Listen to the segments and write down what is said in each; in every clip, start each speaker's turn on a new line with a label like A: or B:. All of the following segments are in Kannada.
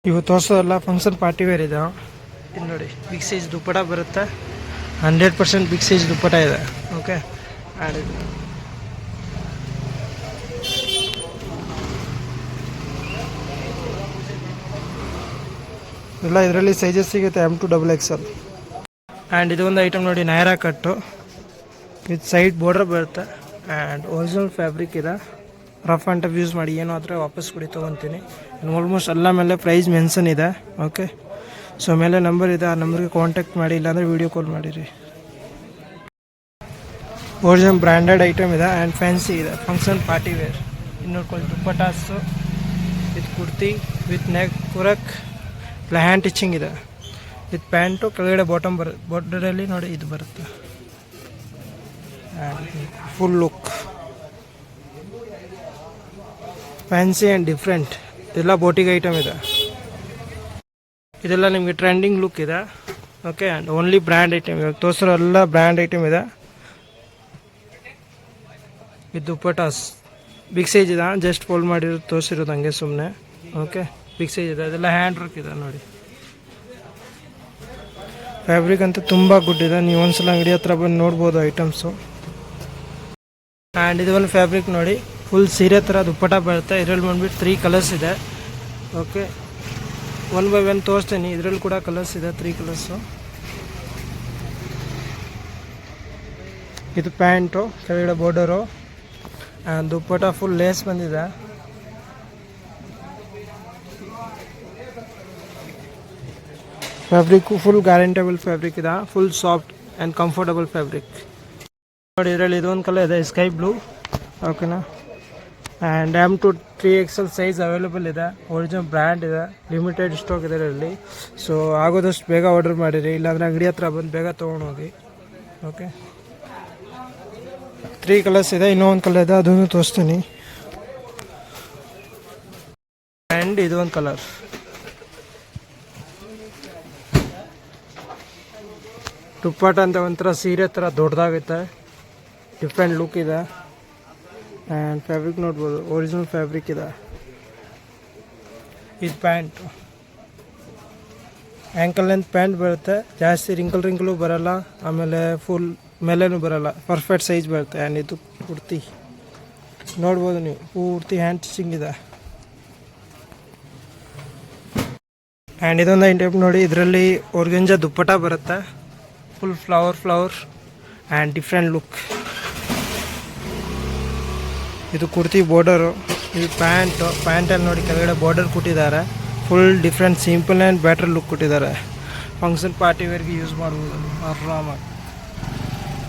A: ಇವು ತೋರಿಸೋದಲ್ಲ ಫಂಕ್ಷನ್ ಪಾರ್ಟಿ ವೇರ್ ಇದೆ. ಇದು ನೋಡಿ ಬಿಗ್ ಸೈಜ್ ದುಪ್ಪಟ ಬರುತ್ತೆ. 100% ಬಿಗ್ ಸೈಜ್ ದುಪ್ಪಟ ಇದೆ. ಓಕೆ ಆಡಿದ್ದು ಎಲ್ಲ ಇದರಲ್ಲಿ ಸೈಜಸ್ ಸಿಗುತ್ತೆ M to XXL. ಆ್ಯಂಡ್ ಇದು ಒಂದು ಐಟಮ್ ನೋಡಿ Naira cut with side border ಬರುತ್ತೆ. ಆ್ಯಂಡ್ ಒರಿಜಿನಲ್ ಫ್ಯಾಬ್ರಿಕ್ ಇದೆ. ರಫ್ ಆ್ಯಂಡ್ ಟಫ್ ಯೂಸ್ ಮಾಡಿ ಏನೋ ಆದರೆ ವಾಪಸ್ ಕೊಡಿ ತೊಗೊತೀನಿ. ಆಲ್ಮೋಸ್ಟ್ ಎಲ್ಲ ಮೇಲೆ ಪ್ರೈಸ್ ಮೆನ್ಷನ್ ಇದೆ. ಓಕೆ ಸೊ ಮೇಲೆ ನಂಬರ್ ಇದೆ, ಆ ನಂಬರ್ಗೆ ಕಾಂಟ್ಯಾಕ್ಟ್ ಮಾಡಿ, ಇಲ್ಲಾಂದರೆ ವೀಡಿಯೋ ಕಾಲ್ ಮಾಡಿರಿ. ಒರಿಜಿನಲ್ ಬ್ರ್ಯಾಂಡೆಡ್ ಐಟಮ್ ಇದೆ ಆ್ಯಂಡ್ ಫ್ಯಾನ್ಸಿ ಇದೆ. Function party wear. ಇನ್ನೊಂದು dupattas with kurti with neck ಕುರಕ್ ಹ್ಯಾಂಡ್ ಟಿಚಿಂಗ್ ಇದೆ. ವಿತ್ ಪ್ಯಾಂಟು ಕೆಳಗಡೆ ಬಾಟಮ್ ಬರುತ್ತೆ. ಬಾರ್ಡರಲ್ಲಿ ನೋಡಿ ಇದು ಬರುತ್ತೆ. Full look fancy and different. ಇದೆಲ್ಲ ಬೋಟಿಗೆ ಐಟಮ್ ಇದೆ. ಇದೆಲ್ಲ ನಿಮಗೆ ಟ್ರೆಂಡಿಂಗ್ ಲುಕ್ ಇದೆ. Okay and only brand item. ಇವಾಗ ತೋರಿಸಿರೋ ಎಲ್ಲ ಬ್ರ್ಯಾಂಡ್ ಐಟಮ್ ಇದೆ. ಇದು ದುಪ್ಪಟಾಸ್ ಬಿಗ್ ಸೈಜ್ ಇದೆ. ಜಸ್ಟ್ ಫೋಲ್ಡ್ ಮಾಡಿರೋದು ತೋರಿಸಿರೋದು ಹಂಗೆ ಸುಮ್ಮನೆ. ಓಕೆ ಬಿಗ್ ಸೈಜ್ ಇದೆ. ಅದೆಲ್ಲ ಹ್ಯಾಂಡ್ ವರ್ಕ್ ಇದೆ ನೋಡಿ. ಫ್ಯಾಬ್ರಿಕ್ ಅಂತೂ ತುಂಬ ಗುಡ್ ಇದೆ. ನೀವು ಒಂದ್ಸಲ ಅಂಗಡಿ ಹತ್ರ ಬಂದು ನೋಡ್ಬೋದು ಐಟಮ್ಸು. ಆ್ಯಂಡ್ ಇದು ಒಂದು ಫ್ಯಾಬ್ರಿಕ್ ನೋಡಿ ಫುಲ್ ಸೀರೆ ಥರ ದುಪ್ಪಟ ಬರುತ್ತೆ. ಇದರಲ್ಲಿ ಬಂದ್ಬಿಟ್ಟು 3 ಕಲರ್ಸ್ ಇದೆ. ಓಕೆ 1 by 1 ತೋರಿಸ್ತೀನಿ. ಇದರಲ್ಲಿ ಕೂಡ ಕಲರ್ಸ್ ಇದೆ, 3 ಕಲರ್ಸು. ಇದು ಪ್ಯಾಂಟು ಕೆಳಗಡೆ border and dupatta full lace ಬಂದಿದೆ. ಫ್ಯಾಬ್ರಿಕ್ಕು ಫುಲ್ ಗ್ಯಾರಂಟೇಬಲ್ ಫ್ಯಾಬ್ರಿಕ್ ಇದೆ. Full soft and comfortable fabric ನೋಡಿ. ಇದರಲ್ಲಿ ಇದೊಂದು ಕಲರ್ ಇದೆ ಸ್ಕೈ ಬ್ಲೂ. ಓಕೆನಾ and M to 3XL size available ಇದೆ. ಒರಿಜಿನಲ್ ಬ್ರ್ಯಾಂಡ್ ಇದೆ. ಲಿಮಿಟೆಡ್ ಸ್ಟಾಕ್ ಇದೆ ಇದರಲ್ಲಿ. ಸೊ ಆಗೋದಷ್ಟು ಬೇಗ ಆರ್ಡರ್ ಮಾಡಿರಿ, ಇಲ್ಲಾಂದರೆ ಅಂಗಡಿ ಹತ್ರ ಬಂದು ಬೇಗ ತೊಗೊಂಡೋಗಿ. ಓಕೆ 3 ಕಲರ್ಸ್ ಇದೆ. ಇನ್ನೊಂದು ಕಲರ್ ಇದೆ, ಅದನ್ನು ತೋರಿಸ್ತೀನಿ. ಆ್ಯಂಡ್ ಇದು ಒಂದು ಕಲರ್. ದುಪ್ಪಟ ಅಂತ ಒಂಥರ ಸೀರೆ ಥರ ದೊಡ್ಡದಾಗುತ್ತೆ. ಡಿಫ್ರೆಂಟ್ ಲುಕ್ ಇದೆ. ಆ್ಯಂಡ್ ಫ್ಯಾಬ್ರಿಕ್ ನೋಡ್ಬೋದು, ಒರಿಜಿನಲ್ ಫ್ಯಾಬ್ರಿಕ್ ಇದೆ. ಇದು ಪ್ಯಾಂಟು ಆ್ಯಂಕಲ್ ಲೆಂತ್ ಪ್ಯಾಂಟ್ ಬರುತ್ತೆ. ಜಾಸ್ತಿ ರಿಂಕಲು ಬರೋಲ್ಲ, ಆಮೇಲೆ ಫುಲ್ ಮೇಲೇನೂ ಬರೋಲ್ಲ. ಪರ್ಫೆಕ್ಟ್ ಸೈಜ್ ಬರುತ್ತೆ. ಆ್ಯಂಡ್ ಇದು ಕುರ್ತಿ ನೋಡ್ಬೋದು ನೀವು, ಪೂರ್ತಿ ಹ್ಯಾಂಡ್ ಸ್ಟಿಚಿಂಗ್ ಇದೆ. ಆ್ಯಂಡ್ ಇದೊಂದು ಐಟಮ್ ನೋಡಿ. ಇದರಲ್ಲಿ ಆರ್ಗಂಜಾ ದುಪ್ಪಟ ಬರುತ್ತೆ. Full flower and different look. ಇದು ಕುರ್ತಿ ಬಾರ್ಡರು. ಇದು ಪ್ಯಾಂಟಲ್ಲಿ ನೋಡಿ ಕೆಳಗಡೆ ಬಾರ್ಡರ್ ಕೊಟ್ಟಿದ್ದಾರೆ. Full different simple and better look ಕೊಟ್ಟಿದ್ದಾರೆ. ಫಂಕ್ಷನ್ ಪಾರ್ಟಿ ವೇರ್ಗೆ ಯೂಸ್ ಮಾಡ್ಬೋದು ಆರಾಮಾಗಿ.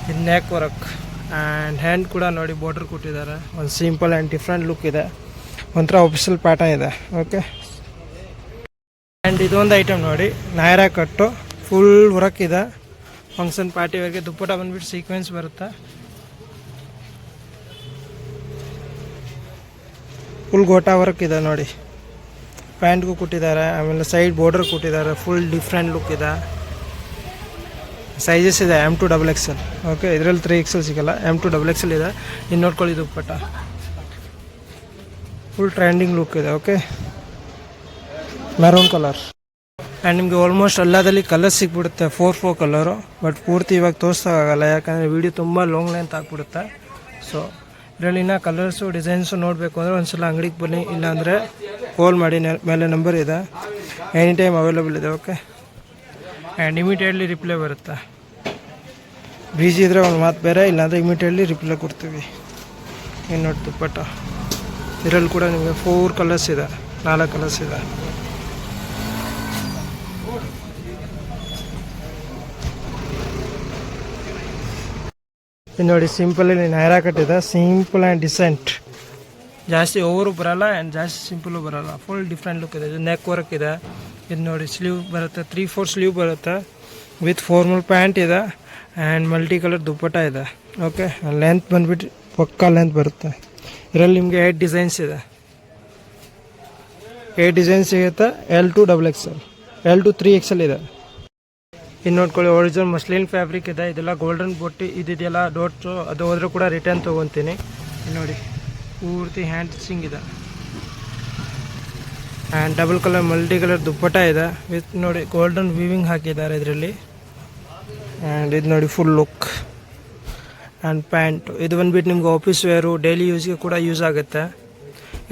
A: ಇದು ನೆಕ್ ವರ್ಕ್ ಆ್ಯಂಡ್ ಹ್ಯಾಂಡ್ ಕೂಡ ನೋಡಿ ಬಾರ್ಡರ್ ಕೊಟ್ಟಿದ್ದಾರೆ. ಒಂದು ಸಿಂಪಲ್ ಆ್ಯಂಡ್ ಡಿಫ್ರೆಂಟ್ ಲುಕ್ ಇದೆ. ಒಂಥರ ಆಫೀಷಿಯಲ್ ಪ್ಯಾಟರ್ನ್ ಇದೆ. ಓಕೆ ಆ್ಯಂಡ್ ಇದೊಂದು ಐಟಮ್ ನೋಡಿ ನೈರಾ ಕಟ್ಟು ಫುಲ್ ವರ್ಕ್ ಇದೆ. ಫಂಕ್ಷನ್ ಪಾರ್ಟಿ ವೇರ್ಗೆ ದುಪ್ಪಟ ಬಂದ್ಬಿಟ್ಟು ಸೀಕ್ವೆನ್ಸ್ ಬರುತ್ತೆ. ಫುಲ್ ಗೋಟಾ ವರ್ಕ್ ಇದೆ ನೋಡಿ. ಪ್ಯಾಂಟ್ಗೂ ಕೊಟ್ಟಿದ್ದಾರೆ, ಆಮೇಲೆ ಸೈಡ್ ಬಾರ್ಡರ್ ಕೊಟ್ಟಿದ್ದಾರೆ. ಫುಲ್ ಡಿಫ್ರೆಂಟ್ ಲುಕ್ ಇದೆ. ಸೈಜಸ್ ಇದೆ M to XXL. ಓಕೆ ಇದರಲ್ಲಿ 3XL ಸಿಗಲ್ಲ, M to XXL ಇದೆ. ಇನ್ನು ನೋಡ್ಕೊಳ್ಳಿ ದುಪ್ಪಟ ಫುಲ್ ಟ್ರೆಂಡಿಂಗ್ ಲುಕ್ ಇದೆ. Okay maroon colour. ಆ್ಯಂಡ್ ನಿಮಗೆ ಆಲ್ಮೋಸ್ಟ್ ಎಲ್ಲದಲ್ಲಿ ಕಲರ್ ಸಿಕ್ಬಿಡುತ್ತೆ, 4 ಕಲರು. ಬಟ್ ಪೂರ್ತಿ ಇವಾಗ ತೋರಿಸೋಕ್ಕಾಗಲ್ಲ, ಯಾಕಂದರೆ ವೀಡಿಯೋ ತುಂಬ ಲಾಂಗ್ ಲೆಂತ್ ಆಗಿಬಿಡುತ್ತೆ. ಸೊ ಇದರಲ್ಲಿ ಇನ್ನೂ ಕಲರ್ಸು ಡಿಸೈನ್ಸು ನೋಡಬೇಕು ಅಂದರೆ ಒಂದ್ಸಲ ಅಂಗಡಿಗೆ ಬನ್ನಿ, ಇಲ್ಲಾಂದರೆ ಕಾಲ್ ಮಾಡಿ. ಮೇಲೆ ನಂಬರ್ ಇದೆ, ಎನಿ ಟೈಮ್ ಅವೈಲೇಬಲ್ ಇದೆ. ಓಕೆ ಆ್ಯಂಡ್ ಇಮಿಡಿಯೇಟ್ಲಿ ರಿಪ್ಲೈ ಬರುತ್ತೆ. ಬ್ಯುಸಿ ಇದ್ದರೆ ಒಂದು ಮಾತು ಬೇರೆ, ಇಲ್ಲಾಂದರೆ ಇಮಿಡಿಯೇಟ್ಲಿ ರಿಪ್ಲೈ ಕೊಡ್ತೀವಿ. ಇನ್ನು ನೋಡಿ ದುಪ್ಪಟ್ಟ. ಇದರಲ್ಲಿ ಕೂಡ ನಿಮಗೆ 4 ಕಲರ್ಸ್ ಇದೆ, 4 ಕಲರ್ಸ್ ಇದೆ. ಇದು ನೋಡಿ ಸಿಂಪಲಲ್ಲಿ ನೈರಾ ಕಟ್ಟಿದೆ. ಸಿಂಪಲ್ ಆ್ಯಂಡ್ ಡಿಸೆಂಟ್, ಜಾಸ್ತಿ ಓವರು ಬರೋಲ್ಲ ಆ್ಯಂಡ್ ಜಾಸ್ತಿ ಸಿಂಪಲು ಬರೋಲ್ಲ. ಫುಲ್ ಡಿಫ್ರೆಂಟ್ ಲುಕ್ ಇದೆ. ಇದು ನೆಕ್ ವರ್ಕ್ ಇದೆ. ಇದು ನೋಡಿ ಸ್ಲೀವ್ ಬರುತ್ತೆ, 3/4 ಸ್ಲೀವ್ ಬರುತ್ತೆ. ವಿತ್ ಫಾರ್ಮಲ್ ಪ್ಯಾಂಟ್ ಇದೆ ಆ್ಯಂಡ್ ಮಲ್ಟಿ ಕಲರ್ ದುಪ್ಪಟ ಇದೆ. ಓಕೆ ಲೆಂತ್ ಬಂದುಬಿಟ್ಟು ಪಕ್ಕಾ ಲೆಂತ್ ಬರುತ್ತೆ. ಇದರಲ್ಲಿ ನಿಮಗೆ 8 ಡಿಸೈನ್ಸ್ ಇದೆ. 8 ಡಿಸೈನ್ಸ್ ಸಿಗುತ್ತೆ. L to XXL, L to 3XL ಇದೆ. ಇನ್ನು ನೋಡ್ಕೊಳ್ಳಿ ಒರಿಜಿನಲ್ ಮಸ್ಲಿನ್ ಫ್ಯಾಬ್ರಿಕ್ ಇದೆ. ಇದೆಲ್ಲ ಗೋಲ್ಡನ್ ಬೊಟ್ಟಿ ಇದೆಯಲ್ಲ ಡೋಟ್ಸು, ಅದು ಹೋದರೆ ಕೂಡ ರಿಟರ್ನ್ ತೊಗೊತೀನಿ. ನೋಡಿ ಪೂರ್ತಿ ಹ್ಯಾಂಡ್ ಸ್ಟಿಚಿಂಗ್ ಇದೆ. And double colour multi colour dupatta ಇದೆ ವಿತ್ ನೋಡಿ ಗೋಲ್ಡನ್ ವೀವಿಂಗ್ ಹಾಕಿದ್ದಾರೆ ಇದರಲ್ಲಿ. ಆ್ಯಂಡ್ ಇದು ನೋಡಿ ಫುಲ್ ಲುಕ್. ಆ್ಯಂಡ್ ಪ್ಯಾಂಟ್ ಇದು ಬಂದುಬಿಟ್ಟು ನಿಮ್ಗೆ ಆಫೀಸ್ ವೇರು ಡೈಲಿ ಯೂಸ್ಗೆ ಕೂಡ ಯೂಸ್ ಆಗುತ್ತೆ.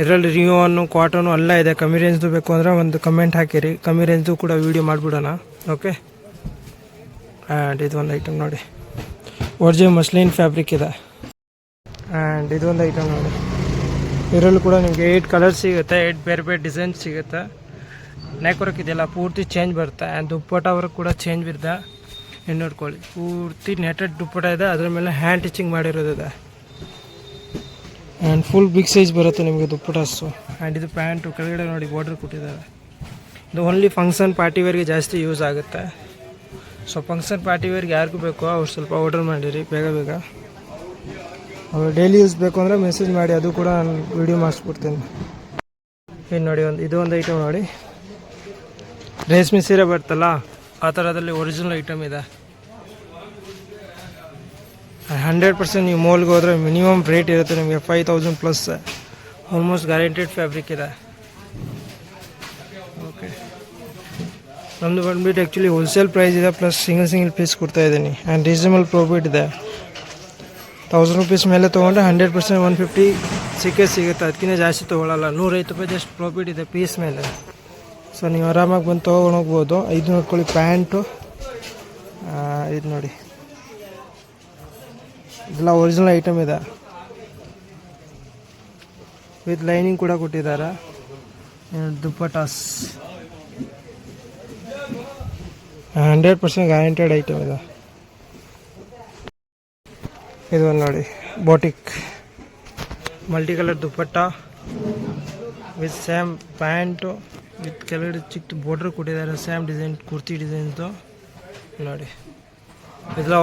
A: ಇದರಲ್ಲಿ ರಿಯೋನು ಕಾಟನು ಎಲ್ಲ ಇದೆ. ಕಮ್ಮಿ ರೇಂಜ್ದು ಬೇಕು ಅಂದರೆ ಒಂದು ಕಮೆಂಟ್ ಹಾಕಿರಿ, ಕಮ್ಮಿ ರೇಂಜ್ದು ಕೂಡ ವೀಡಿಯೋ ಮಾಡಿಬಿಡೋಣ. ಓಕೆ. ಆ್ಯಂಡ್ ಇದೊಂದು ಐಟಮ್ ನೋಡಿ ಒರಿಜಿನಲ್ ಮಸ್ಲಿನ್ ಫ್ಯಾಬ್ರಿಕ್ ಇದೆ. ಆ್ಯಂಡ್ ಇದೊಂದು ಐಟಮ್ ನೋಡಿ, ಇದರಲ್ಲೂ ಕೂಡ ನಿಮಗೆ 8 ಕಲರ್ಸ್ ಸಿಗುತ್ತೆ, 8 ಬೇರೆ ಬೇರೆ ಡಿಸೈನ್ಸ್ ಸಿಗುತ್ತೆ. ನೆಕ್ ವರ್ಕ್ ಇದೆಯಲ್ಲ ಪೂರ್ತಿ ಚೇಂಜ್ ಬರುತ್ತೆ. ಆ್ಯಂಡ್ ದುಪ್ಪಟ ವರ್ಕ್ ಕೂಡ ಚೇಂಜ್ ಇರುತ್ತೆ. ಇನ್ನು ನೋಡ್ಕೊಳ್ಳಿ ಪೂರ್ತಿ ನೆಟೆಡ್ ದುಪ್ಪಟ ಇದೆ, ಅದರ ಮೇಲೆ ಹ್ಯಾಂಡ್ ಟಿಚಿಂಗ್ ಮಾಡಿರೋದಿದೆ. ಆ್ಯಂಡ್ ಫುಲ್ ಬಿಗ್ ಸೈಜ್ ಬರುತ್ತೆ ನಿಮಗೆ ದುಪ್ಪಟಾಸು. ಆ್ಯಂಡ್ ಇದು ಪ್ಯಾಂಟು ಕೆಳಗಡೆ ನೋಡಿ ಬಾರ್ಡ್ರ್ ಕೊಟ್ಟಿದ್ದಾರೆ. ಇದು ಓನ್ಲಿ ಫಂಕ್ಷನ್ ಪಾರ್ಟಿವೇರ್ಗೆ ಜಾಸ್ತಿ ಯೂಸ್ ಆಗುತ್ತೆ. ಸೊ ಫಂಕ್ಷನ್ ಪಾರ್ಟಿವೇರ್ಗೆ ಯಾರಿಗೂ ಬೇಕೋ ಅವ್ರು ಸ್ವಲ್ಪ ಆರ್ಡರ್ ಮಾಡಿರಿ ಬೇಗ ಬೇಗ. ಅವ್ರು ಡೈಲಿ ಯೂಸ್ ಬೇಕು ಅಂದರೆ ಮೆಸೇಜ್ ಮಾಡಿ, ಅದು ಕೂಡ ನಾನು ವೀಡಿಯೋ ಮಾಡಿಸ್ಬಿಡ್ತೀನಿ. ಇನ್ನು ನೋಡಿ ಇದು ಒಂದು ಐಟಮ್ ನೋಡಿ, ರೇಷ್ಮೆ ಸೀರೆ ಬರ್ತಲ್ಲ ಆ ಥರದಲ್ಲಿ ಒರಿಜಿನಲ್ ಐಟಮ್ ಇದೆ. 100% ನೀವು ಮಾಲ್ಗೆ ಹೋದರೆ ಮಿನಿಮಮ್ ರೇಟ್ ಇರುತ್ತೆ ನಿಮಗೆ 5000 ಪ್ಲಸ್. ಆಲ್ಮೋಸ್ಟ್ ಗ್ಯಾರಂಟೆಡ್ ಫ್ಯಾಬ್ರಿಕ್ ಇದೆ. ಓಕೆ, ನಮ್ಮದು ಬಂದುಬಿಟ್ಟು ಆ್ಯಕ್ಚುಲಿ ಹೋಲ್ಸೇಲ್ ಪ್ರೈಸ್ ಇದೆ, ಪ್ಲಸ್ ಸಿಂಗಲ್ ಪೀಸ್ ಕೊಡ್ತಾಯಿದ್ದೀನಿ. ಆ್ಯಂಡ್ ರೀಸನಬಲ್ ಪ್ರಾಫಿಟ್ ಇದೆ. 1000 ರುಪೀಸ್ ಮೇಲೆ ತೊಗೊಂಡ್ರೆ 100% 150 ಸಿಗುತ್ತೆ. ಅದಕ್ಕಿಂತ ಜಾಸ್ತಿ ತೊಗೊಳ್ಳಲ್ಲ. 150 ರೂಪಾಯಿ ಜಸ್ಟ್ ಪ್ರಾಫಿಟ್ ಇದೆ ಪೀಸ್ ಮೇಲೆ. ಸೊ ನೀವು ಆರಾಮಾಗಿ ಬಂದು ತೊಗೊಂಡು ಹೋಗ್ಬೋದು. ಇದು ನೋಡ್ಕೊಳ್ಳಿ ಪ್ಯಾಂಟು, ಇದು ನೋಡಿ ಇದೆಲ್ಲ ಒರಿಜಿನಲ್ ಐಟಮ್ ಇದೆ. ವಿತ್ ಲೈನಿಂಗ್ ಕೂಡ ಕೊಟ್ಟಿದ್ದಾರೆ. ದುಪ್ಪಟಾಸ್ 100% ಗ್ಯಾರಂಟೆಡ್ ಐಟಮ್ ಇದೆ. ಇದು ನೋಡಿ boutique multi colour dupatta with same pant with ಕೆಳಗಡೆ ಚಿಕ್ಕ ಬಾರ್ಡ್ರ್ ಕೊಟ್ಟಿದ್ದಾರೆ. ಸೇಮ್ ಡಿಸೈನ್ ಕುರ್ತಿ ಡಿಸೈನ್ದು ನೋಡಿ. ಇದೆಲ್ಲ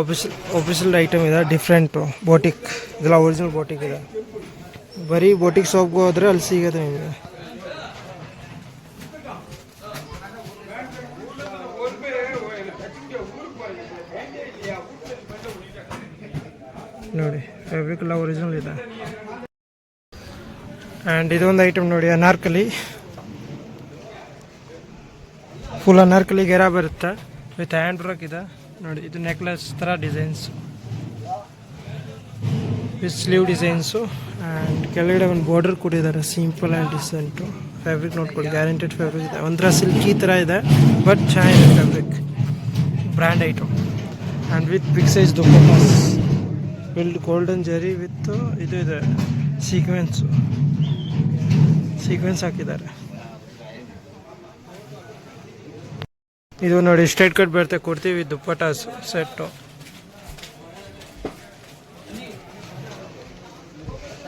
A: ಆಫೀಷಿಯಲ್ ಐಟಮ್ ಇದೆ. ಡಿಫ್ರೆಂಟು ಬೋಟಿಕ್, ಇದೆಲ್ಲ ಒರಿಜಿನಲ್ ಬೋಟಿಕ್ ಇದೆ. ಬರೀ ಬೋಟಿಕ್ ಶಾಪ್ಗೆ ಹೋದರೆ ಅಲ್ಲಿ ಸಿಗುತ್ತೆ ನಿಮಗೆ. ನೋಡಿ ಫ್ಯಾಬ್ರಿಕ್ ಎಲ್ಲ ಒರಿಜಿನಲ್ ಇದೆ. ಆ್ಯಂಡ್ ಇದೊಂದು ಐಟಮ್ ನೋಡಿ ಅನಾರ್ಕಲಿ, ಫುಲ್ ಅನಾರ್ಕಲಿ ಗೆರಾ ಬರುತ್ತೆ ವಿತ್ ಹ್ಯಾಂಡ್ ವರ್ಕ್ ಇದೆ ನೋಡಿ. ಇದು ನೆಕ್ಲೆಸ್ ಥರ designs with sleeve designs. And ಕೆಳಗಡೆ ಒಂದು ಬಾರ್ಡರ್ ಕೊಟ್ಟಿದ್ದಾರೆ ಸಿಂಪಲ್ ಆ್ಯಂಡ್ ಡಿಸೆಂಟು. ಫ್ಯಾಬ್ರಿಕ್ ನೋಡ್ಕೊಳ್ಳಿ ಗ್ಯಾರಂಟೆಡ್ ಫ್ಯಾಬ್ರಿಕ್ ಇದೆ. ಒಂಥರ ಸಿಲ್ಕಿ ಥರ ಇದೆ ಬಟ್ ಚೆನ್ನಾಗಿದೆ fabric. Brand item. And with big size dupattas build golden zari with ಇದು ಇದೆ ಸೀಕ್ವೆನ್ಸ್ ಹಾಕಿದ್ದಾರೆ. ಇದು ನೋಡಿ ಸ್ಟ್ರೈಟ್ ಕಟ್ ಬರುತ್ತೆ ಕೊಡ್ತೀವಿ ದುಪ್ಪಟಾಸ್ ಸೆಟ್ಟು.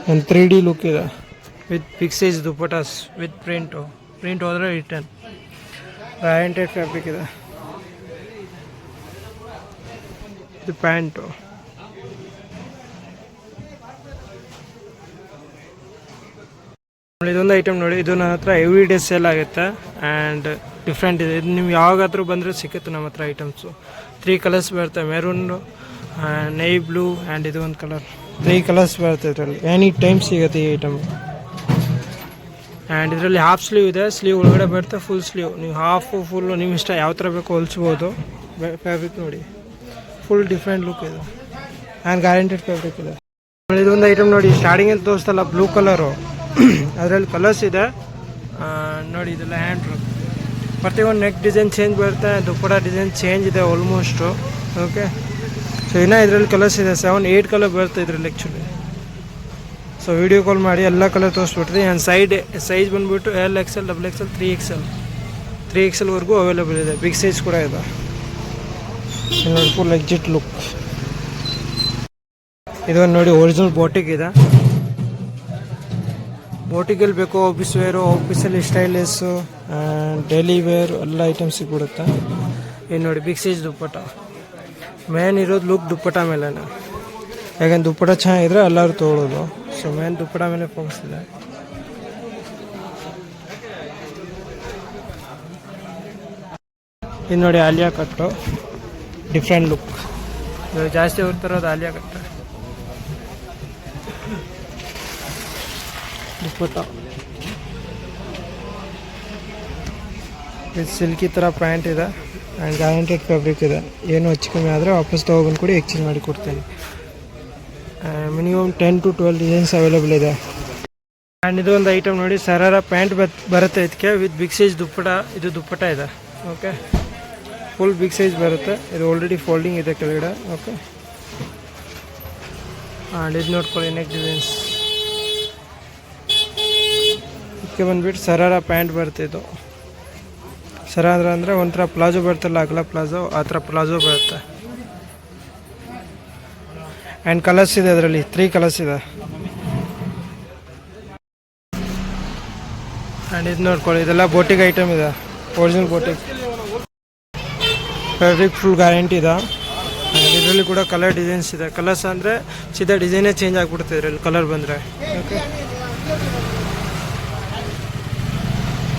A: ಒಂದು 3D ಲುಕ್ ಇದೆ with big size dupattas with print ಹೋದರೆ ರಿಟರ್ನ್. ಗ್ಯಾರಂಟೆಡ್ ಫ್ಯಾಬ್ರಿಕ್ ಇದೆ. ಇದು ಪ್ಯಾಂಟು. ಇದೊಂದು ಐಟಮ್ ನೋಡಿ, ಇದು ನನ್ನ ಹತ್ರ ಎವ್ರಿ ಡೇ ಸೇಲ್ ಆಗುತ್ತೆ. ಆ್ಯಂಡ್ ಡಿಫ್ರೆಂಟ್ ಇದೆ. ಇದು ನೀವು ಯಾವಾಗಾದ್ರೂ ಬಂದರೆ ಸಿಗುತ್ತೆ ನಮ್ಮ ಹತ್ರ ಐಟಮ್ಸು. 3 ಕಲರ್ಸ್ ಬರುತ್ತೆ, ಮೆರೂನು, ನೈ ಬ್ಲೂ ಆ್ಯಂಡ್ ಇದು ಒಂದು ಕಲರ್. 3 ಕಲರ್ಸ್ ಬರುತ್ತೆ ಇದರಲ್ಲಿ. ಎನಿ ಟೈಮ್ ಸಿಗುತ್ತೆ ಈ ಐಟಮ್. ಆ್ಯಂಡ್ ಇದರಲ್ಲಿ ಹಾಫ್ ಸ್ಲೀವ್ ಇದೆ, ಸ್ಲೀವ್ ಒಳಗಡೆ ಬರುತ್ತೆ ಫುಲ್ ಸ್ಲೀವ್. ನೀವು ಹಾಫು ಫುಲ್ಲು ನಿಮ್ಮ ಇಷ್ಟ ಯಾವ ಥರ ಬೇಕೋ ಹೊಲಿಸ್ಬೋದು. ಫ್ಯಾಬ್ರಿಕ್ ನೋಡಿ ಫುಲ್ ಡಿಫ್ರೆಂಟ್ ಲುಕ್ ಇದೆ ಆ್ಯಂಡ್ ಗ್ಯಾರಂಟೆಡ್ ಫ್ಯಾಬ್ರಿಕ್ ಇದೆ. ಇದೊಂದು ಐಟಮ್ ನೋಡಿ, ಸ್ಟಾರ್ಟಿಂಗಲ್ಲಿ ತೋರಿಸ್ತಲ್ಲ ಬ್ಲೂ ಕಲರು, ಅದರಲ್ಲಿ ಕಲರ್ಸ್ ಇದೆ ನೋಡಿ. ಇದೆಲ್ಲ ಹ್ಯಾಂಡ್ ವರ್ಕ್. ಪ್ರತಿಯೊಂದು ನೆಕ್ ಡಿಸೈನ್ ಚೇಂಜ್ ಬರುತ್ತೆ, ದುಪ್ಪಟ ಡಿಸೈನ್ ಚೇಂಜ್ ಇದೆ ಆಲ್ಮೋಸ್ಟು. ಓಕೆ, ಸೊ ಇನ್ನೂ ಇದರಲ್ಲಿ ಕಲರ್ಸ್ ಇದೆ, 7-8 ಕಲರ್ ಬರುತ್ತೆ ಇದರಲ್ಲಿ ಆ್ಯಕ್ಚುಲಿ. ಸೊ ವೀಡಿಯೋ ಕಾಲ್ ಮಾಡಿ ಎಲ್ಲ ಕಲರ್ ತೋರಿಸ್ಬಿಟ್ರಿ. ಆ್ಯಂಡ್ ಸೈಜ್ ಬಂದುಬಿಟ್ಟು LXL, XXL, 3XL ಅವೈಲೇಬಲ್ ಇದೆ. ಬಿಗ್ ಸೈಜ್ ಕೂಡ ಇದೆ ನೋಡಿ. Full exit look. ಇದೊಂದು ನೋಡಿ ಒರಿಜಿನಲ್ ಬೋಟಿಕ್ ಇದೆ. ಬೋಟಿಗಲ್ಲಿ ಬೇಕು ಆಫೀಸ್ ವೇರು, ಆಫೀಸಲ್ಲಿ ಸ್ಟೈಲಿಸ್ಸು, ಡೈಲಿ ವೇರ್ ಎಲ್ಲ ಐಟಮ್ಸ್ ಸಿಗ್ಬಿಡುತ್ತೆ. ಇನ್ನು ನೋಡಿ ಬಿಗ್ ಸೈಜ್ ದುಪ್ಪಟ. ಮೇನ್ ಇರೋದು ಲುಕ್ ದುಪ್ಪಟ ಮೇಲೆ. ಯಾಕಂದ್ರೆ ದುಪ್ಪಟ ಚೆನ್ನಾಗಿದ್ರೆ ಎಲ್ಲರೂ ತೊಗೊಳ್ಳೋದು. ಸೊ ಮೇನ್ ದುಪ್ಪಟ ಮೇಲೆ ಫೋಕಸ್ ಇದೆ. ಇದು ನೋಡಿ ಆಲಿಯಾ ಕಟ್ಟು, ಡಿಫ್ರೆಂಟ್ ಲುಕ್. ಜಾಸ್ತಿ ಹೋಗ್ತಿರೋದು ಆಲಿಯಾ ಕಟ್ಟು. ದುಪ್ಪಟ್ಟ ವಿತ್ ಸಿಲ್ಕಿ ಥರ ಪ್ಯಾಂಟ್ ಇದೆ ಆ್ಯಂಡ್ ಗ್ಯಾರಂಟೆಡ್ ಫ್ಯಾಬ್ರಿಕ್ ಇದೆ. ಏನು ಹೆಚ್ಚು ಕಮ್ಮಿ ಆದರೆ ವಾಪಸ್ ತೊಗೊಬಂದು ಕೂಡ ಎಕ್ಸ್ಚೇಂಜ್ ಮಾಡಿ ಕೊಡ್ತೇನೆ. ಮಿನಿಮಮ್ 10 to 12 ಡಿಸೈನ್ಸ್ ಅವೈಲೇಬಲ್ ಇದೆ. ಆ್ಯಂಡ್ ಇದು ಒಂದು ಐಟಮ್ ನೋಡಿ, ಸರಾರ ಪ್ಯಾಂಟ್ ಬರುತ್ತೆ ಇದಕ್ಕೆ ವಿತ್ ಬಿಗ್ ಸೈಜ್ ದುಪ್ಪಟ. ಇದು ದುಪ್ಪಟ ಇದೆ. ಓಕೆ, ಫುಲ್ ಬಿಗ್ ಸೈಜ್ ಬರುತ್ತೆ. ಇದು ಆಲ್ರೆಡಿ ಫೋಲ್ಡಿಂಗ್ ಇದೆ ಕೆಳಗಡೆ. ಓಕೆ, ಆ್ಯಂಡ್ ಇದು ನೋಡ್ಕೊಳ್ಳಿ ನೆಕ್ ಡಿಸೈನ್ಸ್. ಇದಕ್ಕೆ ಬಂದುಬಿಟ್ಟು ಸರಾರ ಪ್ಯಾಂಟ್ ಬರುತ್ತೆ. ಇದು ಸರಾರ ಅಂದರೆ ಒಂಥರ ಪ್ಲಾಜೋ ಬರ್ತಲ್ಲ, ಅಗಲ ಪ್ಲಾಜೋ, ಆ ಥರ ಪ್ಲಾಜೋ ಬರುತ್ತೆ. ಆ್ಯಂಡ್ ಕಲರ್ಸ್ ಇದೆ ಅದರಲ್ಲಿ, 3 ಕಲರ್ಸ್ ಇದೆ. ಆ್ಯಂಡ್ ಇದು ನೋಡ್ಕೊಳ್ಳಿ, ಇದೆಲ್ಲ ಬೋಟಿಗ್ ಐಟಮ್ ಇದೆ, ಒರಿಜಿನಲ್ ಬೋಟಿಗ್ ಫ್ಯಾಬ್ರಿಕ್, ಫುಲ್ ಗ್ಯಾರಂಟಿ ಇದೆ. ಇದರಲ್ಲಿ ಕೂಡ ಕಲರ್ ಡಿಸೈನ್ಸ್ ಇದೆ. ಕಲರ್ಸ್ ಅಂದರೆ ಸೀದಾ ಡಿಸೈನೇ ಚೇಂಜ್ ಆಗಿಬಿಡುತ್ತೆ ಇದರಲ್ಲಿ ಕಲರ್ ಬಂದರೆ. ಓಕೆ,